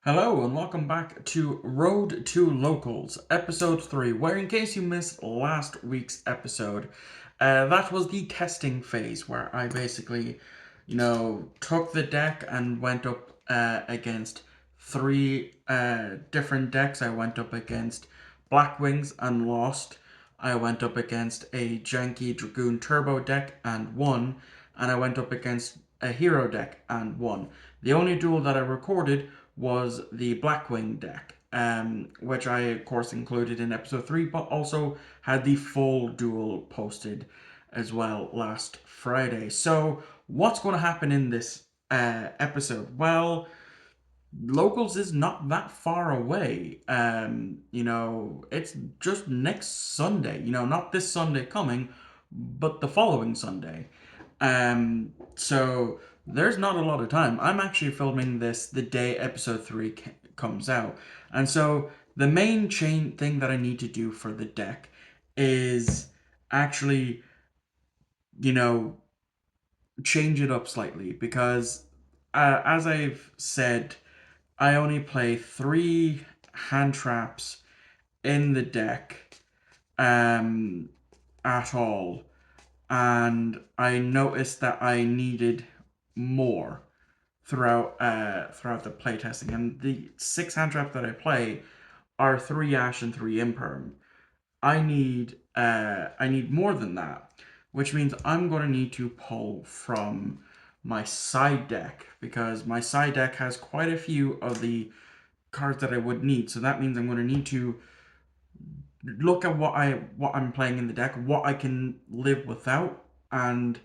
Hello and welcome back to Road to Locals, episode 3, where in case you missed last week's episode, that was the testing phase where I basically, took the deck and went up against three different decks. I went up against Black Wings and lost. I went up against a janky Dragoon Turbo deck and won, and I went up against a hero deck and won. The only duel that I recorded was the Blackwing deck, which I, of course, included in episode 3, but also had the full duel posted as well last Friday. So, what's going to happen in this episode? Well, Locals is not that far away. It's just next Sunday. Not this Sunday coming, but the following Sunday. So there's not a lot of time. I'm actually filming this the day episode 3 comes out. And so the main chain thing that I need to do for the deck is actually, you know, change it up slightly because, as I've said, I only play 3 hand traps in the deck at all. And I noticed that I needed more throughout the playtesting. And the 6 hand traps that I play are 3 Ash and 3 Imperm. I need more than that, which means I'm going to need to pull from my side deck because my side deck has quite a few of the cards that I would need. So that means I'm going to need to look at what I'm playing in the deck, what I can live without, and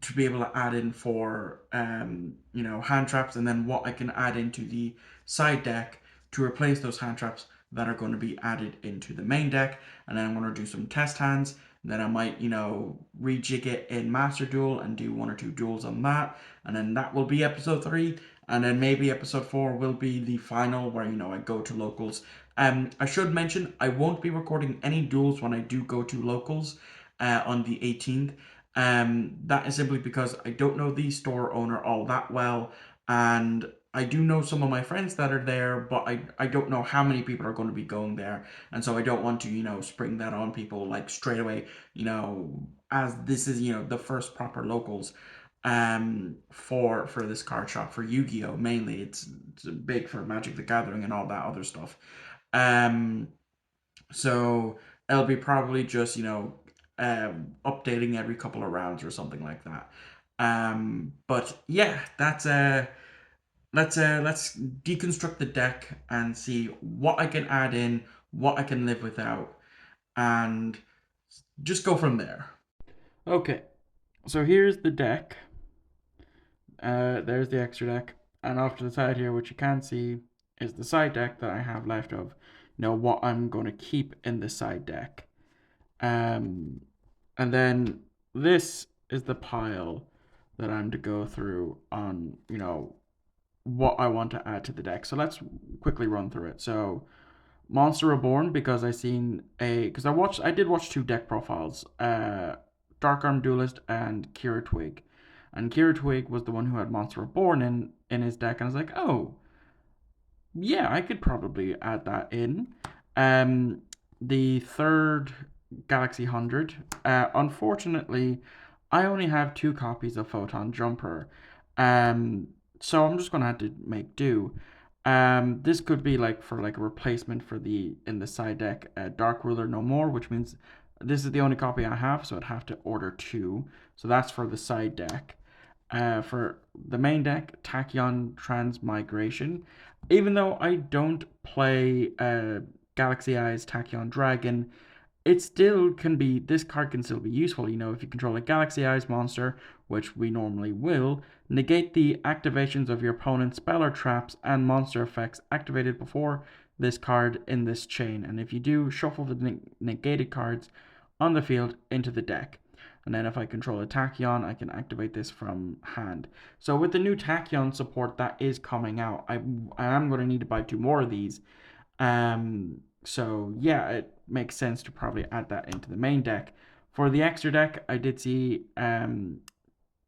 to be able to add in for hand traps, and then what I can add into the side deck to replace those hand traps that are going to be added into the main deck. And then I'm going to do some test hands. And then I might, rejig it in Master Duel and do 1 or 2 duels on that. And then that will be episode 3. And then maybe episode 4 will be the final where, I go to locals. I should mention I won't be recording any duels when I do go to locals on the 18th. That is simply because I don't know the store owner all that well, and I do know some of my friends that are there, but I don't know how many people are going to be going there, and so I don't want to, spring that on people like straight away, as this is, the first proper locals for this card shop for Yu-Gi-Oh! Mainly. It's big for Magic the Gathering and all that other stuff. Um, so it'll be probably just, updating every couple of rounds or something like that. But yeah, let's deconstruct the deck and see what I can add in, what I can live without, and just go from there. Okay, so here's the deck. There's the extra deck, and off to the side here, what you can see is the side deck that I have left of, what I'm going to keep in the side deck. Um, and then this is the pile that I'm to go through on, what I want to add to the deck. So let's quickly run through it. So Monster Reborn, because I did watch 2 deck profiles, Dark Arm Duelist and Kira Twig. And Kira Twig was the one who had Monster Reborn in his deck, and I was like, oh, yeah, I could probably add that in. The third Galaxy 100. Unfortunately, I only have 2 copies of Photon Jumper. So I'm just gonna have to make do. This could be for a replacement for the in the side deck Dark Ruler No More, which means this is the only copy I have, so I'd have to order 2. So that's for the side deck. For the main deck, Tachyon Transmigration. Even though I don't play Galaxy Eyes Tachyon Dragon, it still can be, this card can still be useful. If you control a Galaxy Eyes monster, which we normally will, negate the activations of your opponent's spell or traps and monster effects activated before this card in this chain. And if you do, shuffle the negated cards on the field into the deck. And then if I control a Tachyon, I can activate this from hand. So with the new Tachyon support that is coming out, I am going to need to buy 2 more of these. So yeah, it makes sense to probably add that into the main deck. For the extra deck, I did see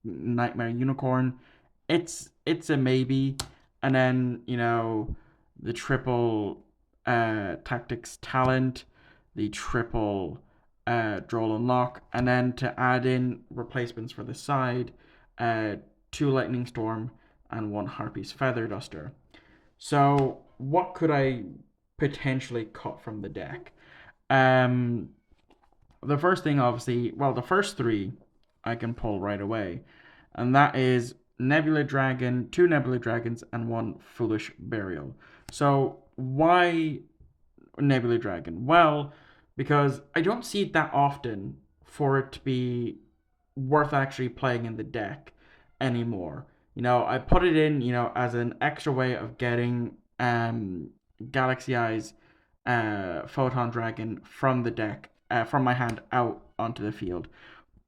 Nightmare Unicorn. It's a maybe, and then the triple tactics talent, the triple Droll Unlock, and then to add in replacements for the side, uh, 2 Lightning Storm and 1 Harpy's Feather Duster. So what could I potentially cut from the deck? Um, the first thing, obviously, well, the first 3 I can pull right away, and that is Nebula Dragon, 2 Nebula Dragons, and 1 Foolish Burial. So why Nebula Dragon? Well, because I don't see it that often for it to be worth actually playing in the deck anymore. I put it in, as an extra way of getting Galaxy Eyes Photon Dragon from the deck, from my hand out onto the field.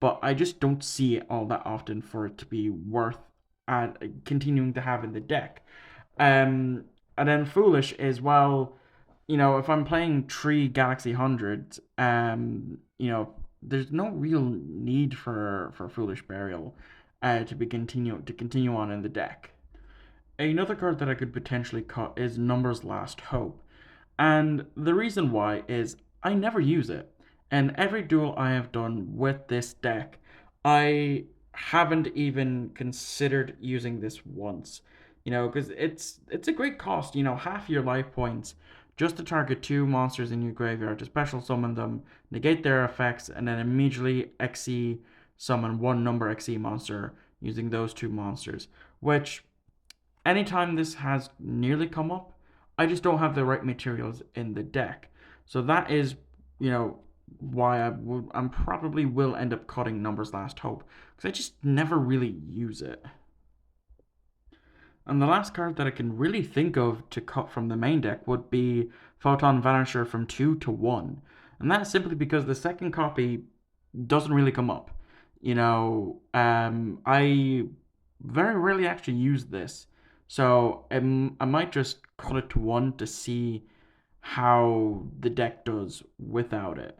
But I just don't see it all that often for it to be worth continuing to have in the deck. And then Foolish is, well, if I'm playing 3 Galaxy 100s, there's no real need for Foolish Burial to continue on in the deck. Another card that I could potentially cut is Number's Last Hope. And the reason why is I never use it. And every duel I have done with this deck, I haven't even considered using this once. Because it's a great cost. Half your life points just to target 2 monsters in your graveyard to special summon them, negate their effects, and then immediately XE summon 1 number XE monster using those 2 monsters. Which, anytime this has nearly come up, I just don't have the right materials in the deck. So that is, why I'm probably will end up cutting Number's Last Hope, because I just never really use it. And the last card that I can really think of to cut from the main deck would be Photon Vanisher from 2 to 1. And that's simply because the second copy doesn't really come up. I very rarely actually use this. So I might just cut it to 1 to see how the deck does without it.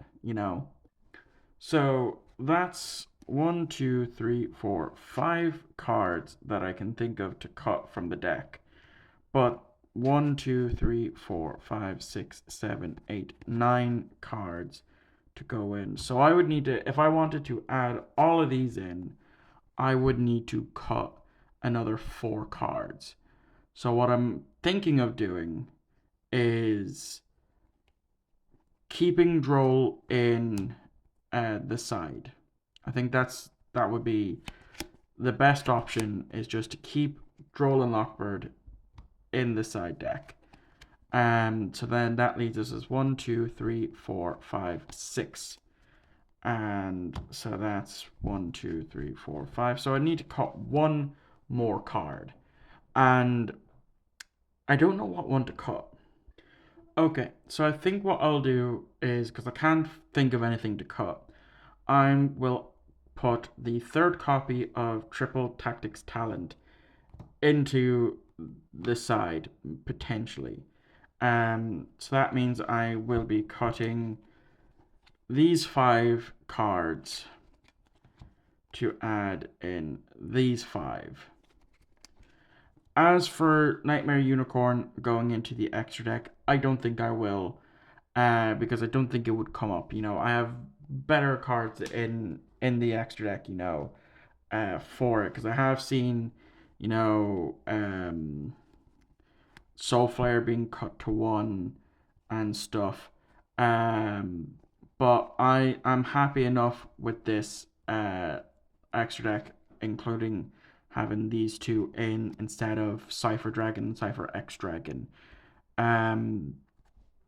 So that's 1, 2, 3, 4, 5 cards that I can think of to cut from the deck. But 1, 2, 3, 4, 5, 6, 7, 8, 9 cards to go in. So I would need to, if I wanted to add all of these in, I would need to cut another 4 cards. So what I'm thinking of doing is keeping Droll in the side. I think that would be the best option, is just to keep Droll and Lockbird in the side deck. So then that leads us as 1, 2, 3, 4, 5, 6. And so that's 1, 2, 3, 4, 5. So I need to cut 1 more card. And I don't know what one to cut. Okay, so I think what I'll do is, because I can't think of anything to cut, I will put the 3rd copy of Triple Tactics Talent into the side, potentially. So that means I will be cutting these 5 cards to add in these 5. As for Nightmare Unicorn going into the extra deck, I don't think I will, because I don't think it would come up. I have better cards in the extra deck, for it, because I have seen, Soul Flare being cut to 1 and stuff. But I'm happy enough with this extra deck, including having these 2 in instead of Cypher Dragon and Cypher X Dragon.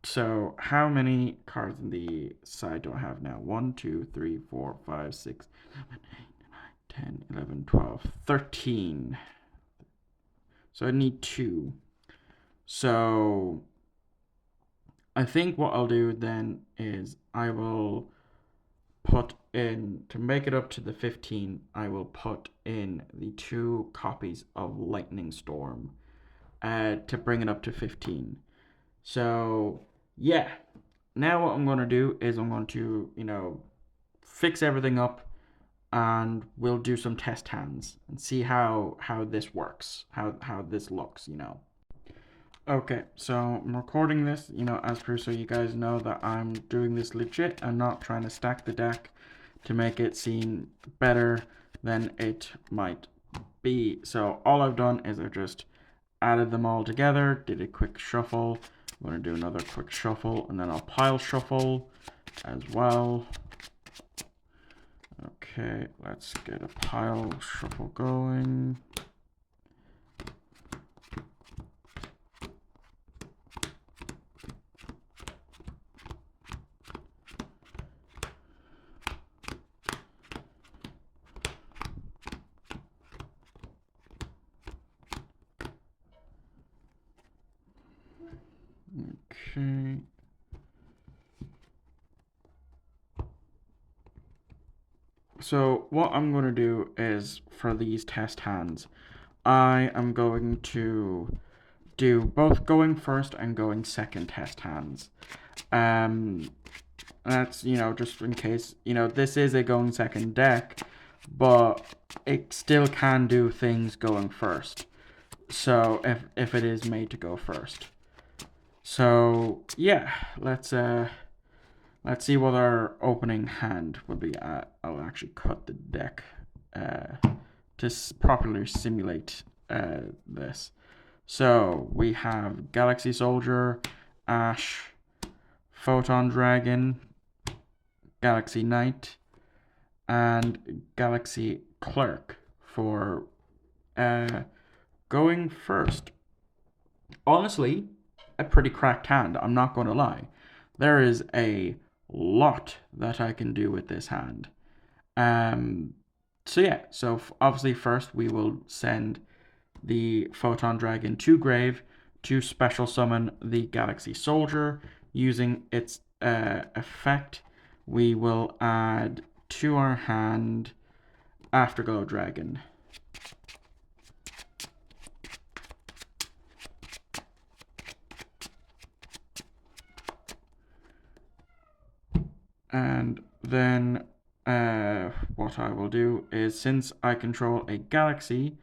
So how many cards in the side do I have now? 1, 2, 3, 4, 5, 6, 7, 8, 9, 10, 11, 12, 13. So I need 2. So I think what I'll do then is I will put in, to make it up to the 15, I will put in the 2 copies of Lightning Storm to bring it up to 15. So yeah, now what I'm going to do is I'm going to, fix everything up, and we'll do some test hands and see how this works, how this looks. Okay, so I'm recording this, as per so you guys know that I'm doing this legit and not trying to stack the deck to make it seem better than it might be. So all I've done is I've just added them all together, did a quick shuffle. I'm going to do another quick shuffle, and then I'll pile shuffle as well. Okay, let's get a pile shuffle going. Okay. So what I'm going to do is for these test hands, I am going to do both going first and going second test hands. That's, just in case, this is a going second deck, but it still can do things going first. So if it is made to go first. So yeah, let's see what our opening hand will be at. I'll actually cut the deck to properly simulate this. So we have Galaxy Soldier, Ash, Photon Dragon, Galaxy Knight, and Galaxy Clerk for going first. Honestly, a pretty cracked hand, I'm not going to lie. There is a lot that I can do with this hand. So yeah, so obviously first we will send the Photon Dragon to grave to special summon the Galaxy Soldier. Using its effect, we will add to our hand Afterglow Dragon. And then what I will do is, since I control a Galaxy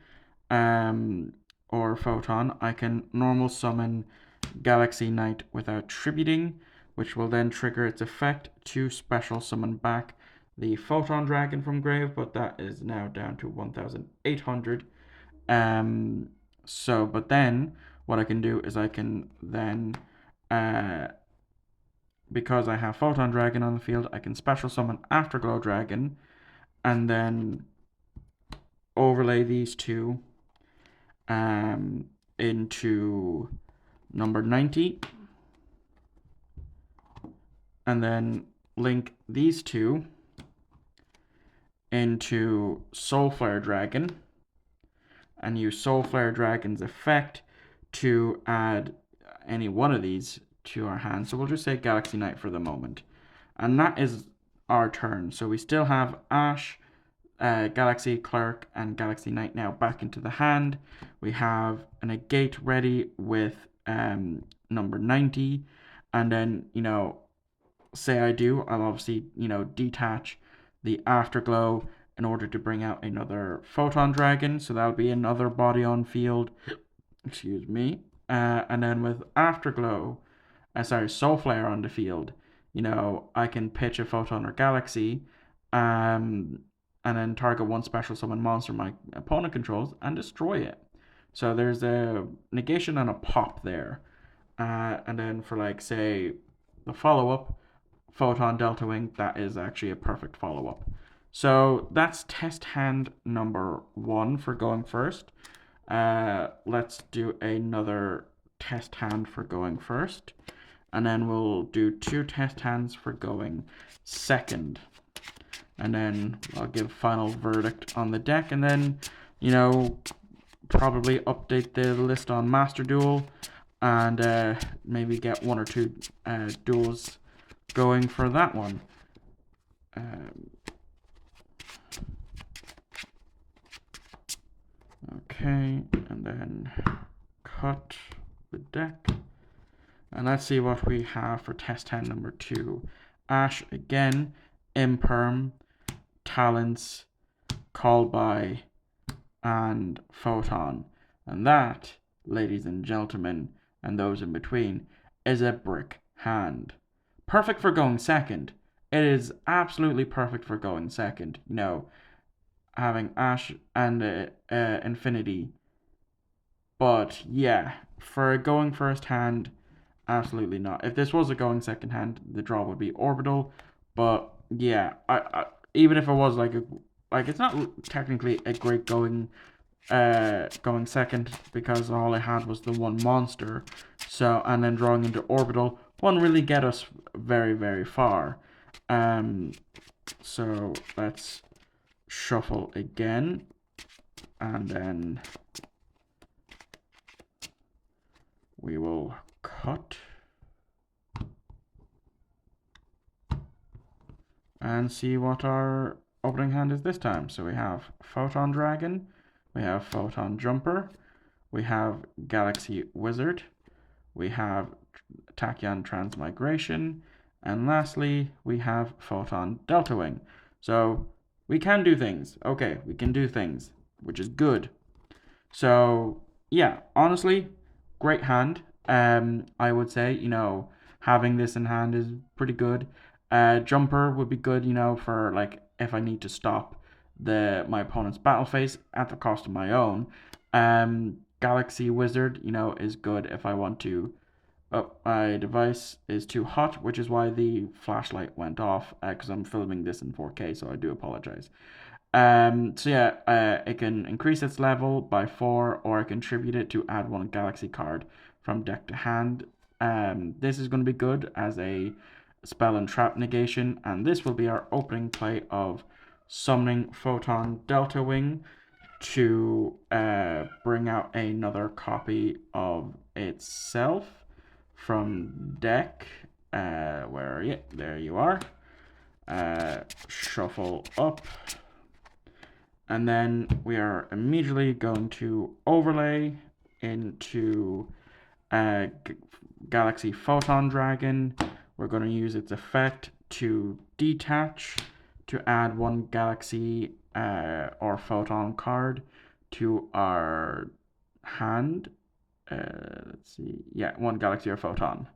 or Photon, I can normal summon Galaxy Knight without tributing, which will then trigger its effect to special summon back the Photon Dragon from grave, but that is now down to 1,800. But then what I can do is I can then, because I have Photon Dragon on the field, I can special summon Afterglow Dragon, and then overlay these two into number 90, and then link these two into Soulflare Dragon, and use Soulflare Dragon's effect to add any one of these to our hand. So we'll just say Galaxy Knight for the moment. And that is our turn. So we still have Ash, Galaxy Clerk, and Galaxy Knight now back into the hand. We have a negate ready with number 90. And then, say I do, I'll obviously, detach the Afterglow in order to bring out another Photon Dragon. So that'll be another body on field. Excuse me. And then with Afterglow, Soulflare on the field, I can pitch a Photon or Galaxy, and then target one special summon monster my opponent controls and destroy it. So there's a negation and a pop there. And then for, like, say, the follow-up, Photon Delta Wing, that is actually a perfect follow-up. So that's test hand number 1 for going first. Let's do another test hand for going first. And then we'll do 2 test hands for going second. And then I'll give final verdict on the deck. And then, probably update the list on Master Duel. And maybe get 1 or 2 duels going for that one. Okay, and then cut the deck. And let's see what we have for test hand number 2. Ash again, Imperm, Talents, Call By, and Photon. And that, ladies and gentlemen, and those in between, is a brick hand. Perfect for going second. It is absolutely perfect for going second. You know, having Ash and Infinity. But yeah, for going first hand, absolutely not. If this was a going second hand, the draw would be Orbital. But yeah, even if it was like it's not technically a great going second because all I had was the one monster. So and then drawing into Orbital won't really get us very very far. So let's shuffle again, and then we will cut and see what our opening hand is this time. So we have Photon Dragon, we have Photon Jumper, we have Galaxy Wizard, we have Tachyon Transmigration, and lastly we have Photon Delta Wing. So we can do things. Okay, we can do things, which is good. So yeah, honestly, great hand. I would say, you know, having this in hand is pretty good. Jumper would be good, you know, for like if I need to stop my opponent's battle phase at the cost of my own. Galaxy Wizard, you know, is good if I want to. Oh, my device is too hot, which is why the flashlight went off, because I'm filming this in 4K, so I do apologize. So yeah, it can increase its level by 4, or I can tribute it to add one Galaxy card from deck to hand. This is going to be good as a spell and trap negation, and this will be our opening play of summoning Photon Delta Wing to bring out another copy of itself from deck. Where are you? There you are. Shuffle up. And then we are immediately going to overlay into Galaxy Photon Dragon. We're going to use its effect to detach to add one Galaxy or Photon card to our hand. Let's see. Yeah, one Galaxy or Photon.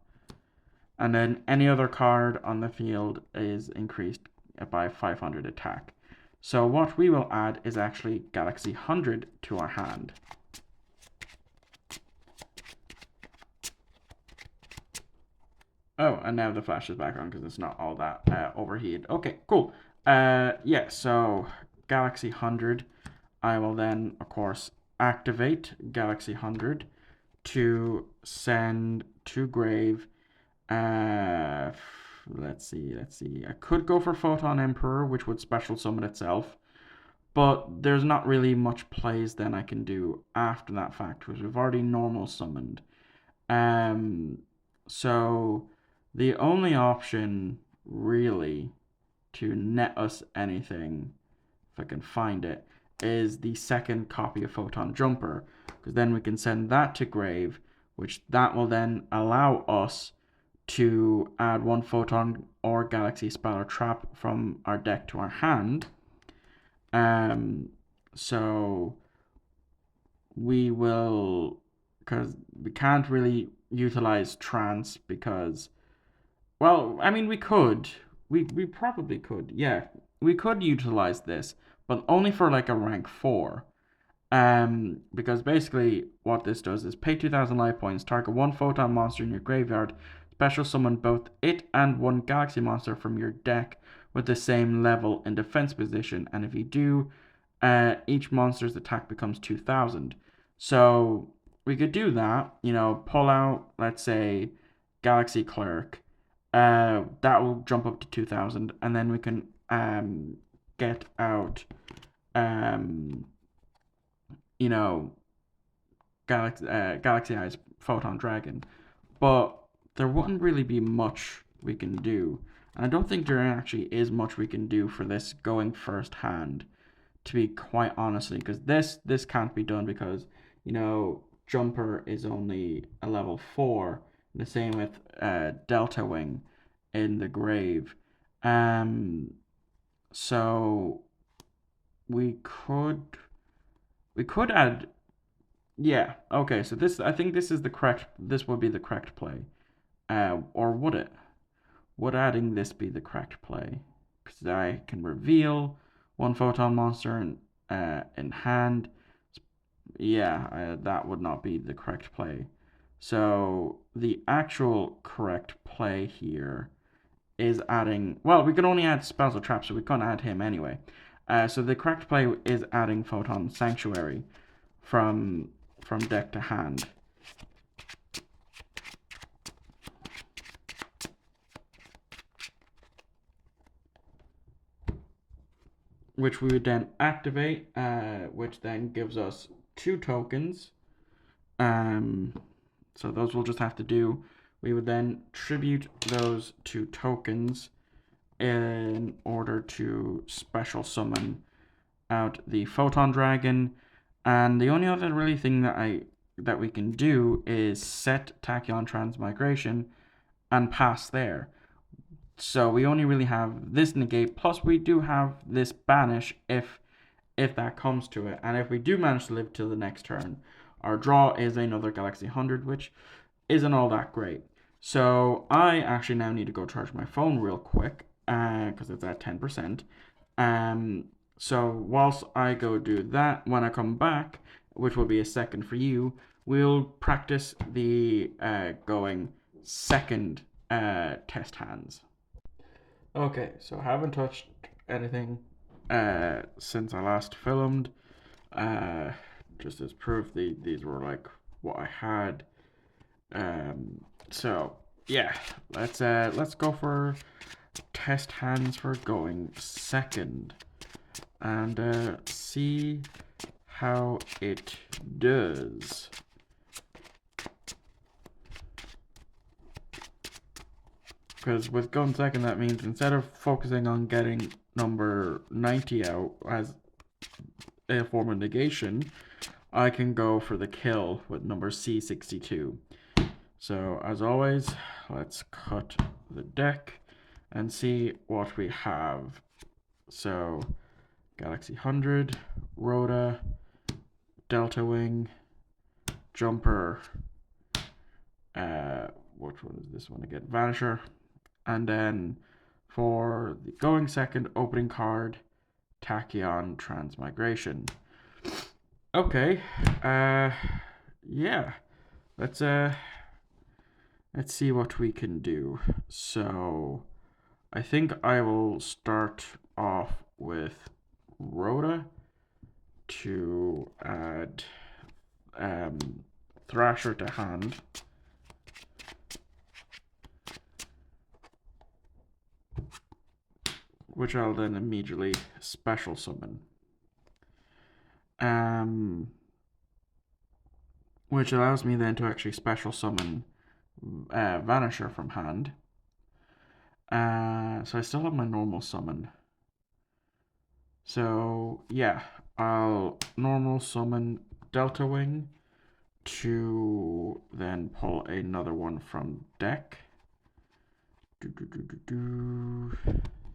And then any other card on the field is increased by 500 attack. So what we will add is actually Galaxy 100 to our hand. Oh, and now the flash is back on because it's not all that overheated. Okay, cool. Yeah, so Galaxy 100. I will then, of course, activate Galaxy 100 to send to grave. Let's see. I could go for Photon Emperor, which would special summon itself. But there's not really much plays then I can do after that fact, because we've already normal summoned. So the only option really to net us anything, if I can find it, is the second copy of Photon Jumper, because then we can send that to grave, which that will then allow us to add one Photon or Galaxy Spell or Trap from our deck to our hand. So we will, because we can't really utilize trance because, well, I mean, we could. We probably could. Yeah, we could utilize this, but only for like a rank 4. Because basically what this does is pay 2,000 life points, target one Photon monster in your graveyard, special summon both it and one Galaxy monster from your deck with the same level in defense position, and if you do, each monster's attack becomes 2,000. So we could do that, you know, pull out, let's say, Galaxy Cleric. That will jump up to 2,000, and then we can get out, you know, Galaxy Eyes Photon Dragon. But there wouldn't really be much we can do. And I don't think there actually is much we can do for this going first hand, to be quite honestly, because this can't be done because, you know, Jumper is only a level 4. The same with Delta Wing in the grave. So we could add Yeah. Okay. So I think this would be the correct play. Or would it? Would adding this be the correct play? Because I can reveal one photon monster in hand. Yeah, that would not be the correct play. So the actual correct play here is adding. Well, we can only add spells or traps, so we can't add him anyway. So the correct play is adding Photon Sanctuary from deck to hand. Which we would then activate, which then gives us 2 tokens. So those we'll just have to do. We would then tribute those 2 tokens in order to special summon out the Photon Dragon. And the only other really thing that we can do is set Tachyon Transmigration and pass there. So we only really have this negate, plus we do have this banish if that comes to it. And if we do manage to live till the next turn, our draw is another Galaxy 100, which isn't all that great. So I actually now need to go charge my phone real quick because it's at 10%. So whilst I go do that, when I come back, which will be a second for you, we'll practice the going second test hands. Okay, so I haven't touched anything since I last filmed. Uh, just as proof, these were like what I had. So yeah, let's go for test hands for going second, and see how it does. Because with going second, that means instead of focusing on getting number 90 out as a form of negation, I can go for the kill with number C62. So as always, let's cut the deck and see what we have. So Galaxy 100, Rhoda, Delta Wing, Jumper, which one is this one again? Vanisher. And then for the going second opening card, Tachyon Transmigration. Okay, yeah, let's see what we can do. So I think I will start off with Rhoda to add Thrasher to hand. Which I'll then immediately special summon. Which allows me then to actually special summon Vanisher from hand. So I still have my normal summon. So yeah, I'll normal summon Delta Wing to then pull another one from deck.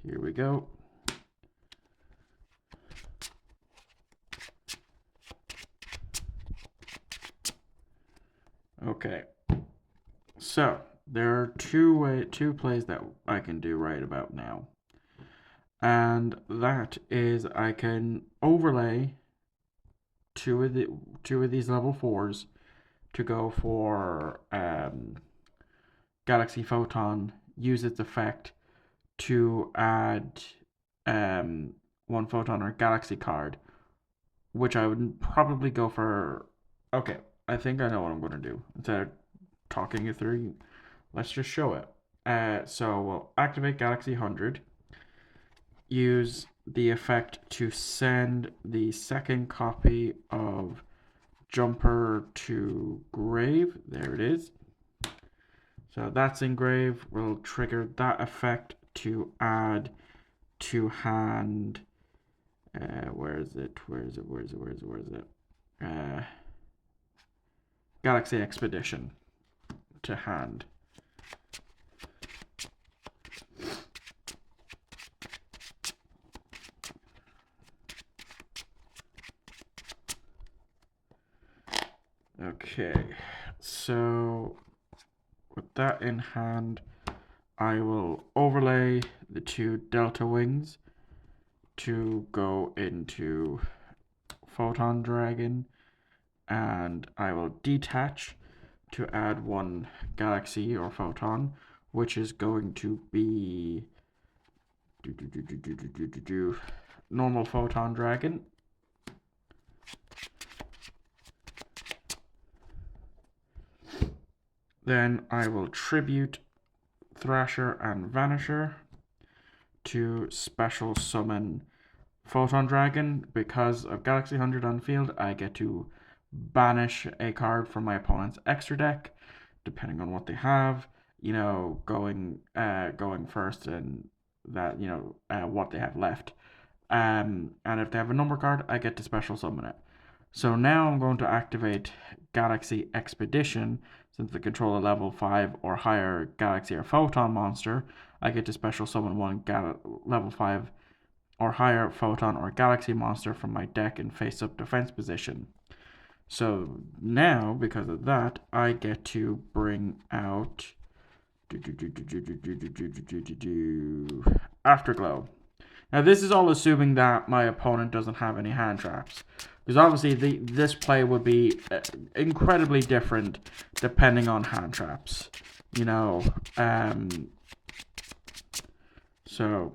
Here we go. Okay. So there are two plays that I can do right about now. And that is I can overlay two of these level 4s to go for Galaxy Photon, use its effect to add one Photon or Galaxy card, which I would probably go for. Okay, I think I know what I'm going to do. Instead of talking it through, let's just show it. So we'll activate Galaxy 100, use the effect to send the second copy of Jumper to grave. There it is. So that's in grave. We'll trigger that effect to add to hand. Where is it? Galaxy Expedition to hand. with that in hand, I will overlay the 2 Delta Wings to go into Photon Dragon, and I will detach to add 1 Galaxy or Photon, which is going to be normal Photon Dragon. Then I will tribute Thrasher and Vanisher to special summon Photon Dragon. Because of Galaxy 100 on the field, I get to banish a card from my opponent's extra deck, depending on what they have. You know, going first, and that what they have left. And if they have a number card, I get to special summon it. So now I'm going to activate Galaxy Expedition. Since the controller level 5 or higher Galaxy or Photon monster, I get to special summon 1 level 5 or higher Photon or Galaxy monster from my deck in face-up defense position. So now, because of that, I get to bring out Afterglow. Now, this is all assuming that my opponent doesn't have any hand traps. Because obviously, this play would be incredibly different depending on hand traps. You know, so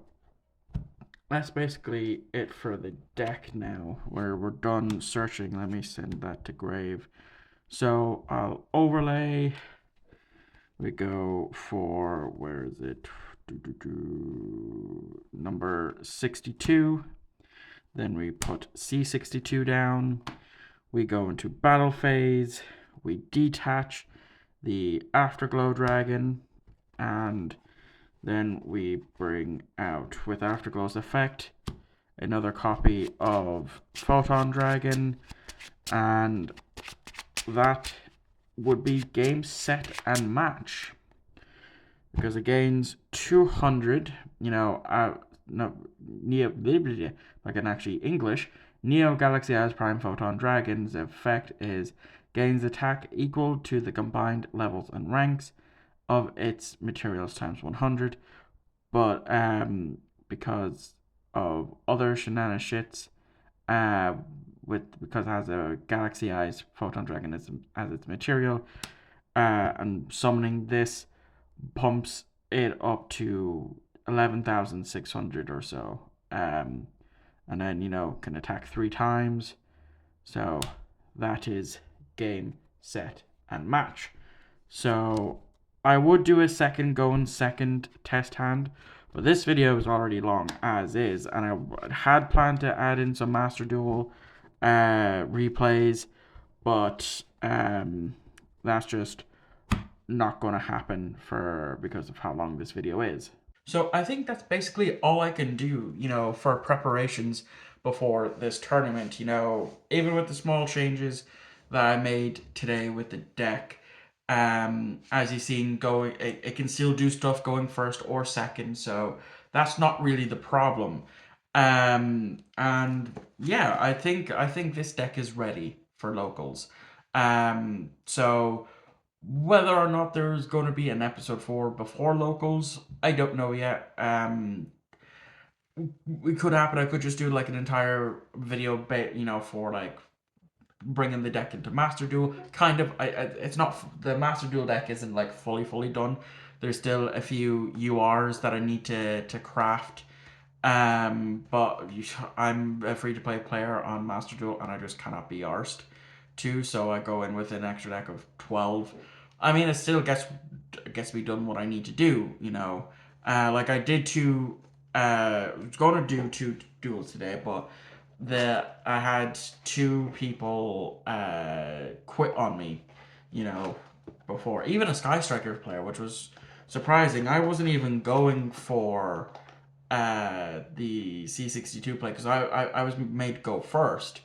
that's basically it for the deck now, where we're done searching. Let me send that to Grave. So I'll overlay. We go for, where is it? Number 62. Then we put C62 down. We go into battle phase. We detach the Afterglow Dragon. And then we bring out, with Afterglow's effect, another copy of Photon Dragon. And that would be game, set, and match. Because it gains 200, Neo, I can actually English. Neo Galaxy as Prime Photon Dragon's effect is gains attack equal to the combined levels and ranks of its materials times 100. But because of other shenanigans shits, because it has a Galaxy Eyes Photon Dragon as its material, and summoning this pumps it up to 11,600 or so. And then, can attack 3 times. So that is game, set, and match. So I would do a second test hand, but this video is already long as is, and I had planned to add in some Master Duel replays, but that's just not going to happen because of how long this video is. So I think that's basically all I can do, for preparations before this tournament. Even with the small changes that I made today with the deck, as you've seen, it can still do stuff going first or second, so that's not really the problem. And yeah, I think this deck is ready for locals. So whether or not there's going to be an episode 4 before locals, I don't know yet. It could happen. I could just do like an entire video, for like bringing the deck into Master Duel. Kind of. It's not, the Master Duel deck isn't like fully done. There's still a few URs that I need to craft. But I'm a free to play player on Master Duel, and I just cannot be arsed too. So I go in with an extra deck of 12. I mean, it still gets me done what I need to do. Like I did was going to do 2 duels today, but I had 2 people quit on me. Before, even a Sky Striker player, which was surprising. I wasn't even going for the C62 play, because I was made to go first,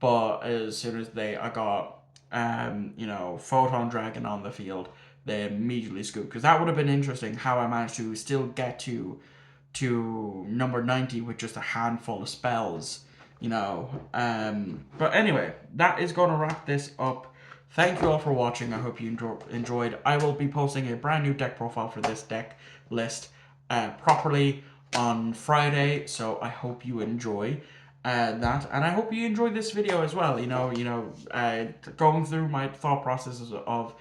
but as soon as I got Photon Dragon on the field, they immediately scooped, because that would have been interesting how I managed to still get to number 90 with just a handful of spells. But anyway, that is going to wrap this up Thank you all for watching. I hope you enjoyed. I will be posting a brand new deck profile for this deck list properly on Friday, so I hope you enjoy that, and I hope you enjoyed this video as well. Going through my thought processes of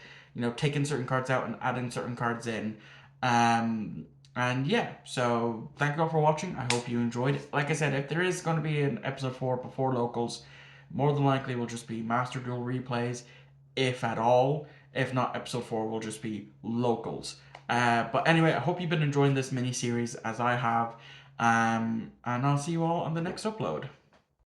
taking certain cards out and adding certain cards in. And yeah, so thank you all for watching. I hope you enjoyed. Like I said, if there is going to be an episode 4 before locals, more than likely will just be Master Duel replays, if at all. If not, episode 4 will just be locals. But anyway, I hope you've been enjoying this mini series as I have. And I'll see you all on the next upload.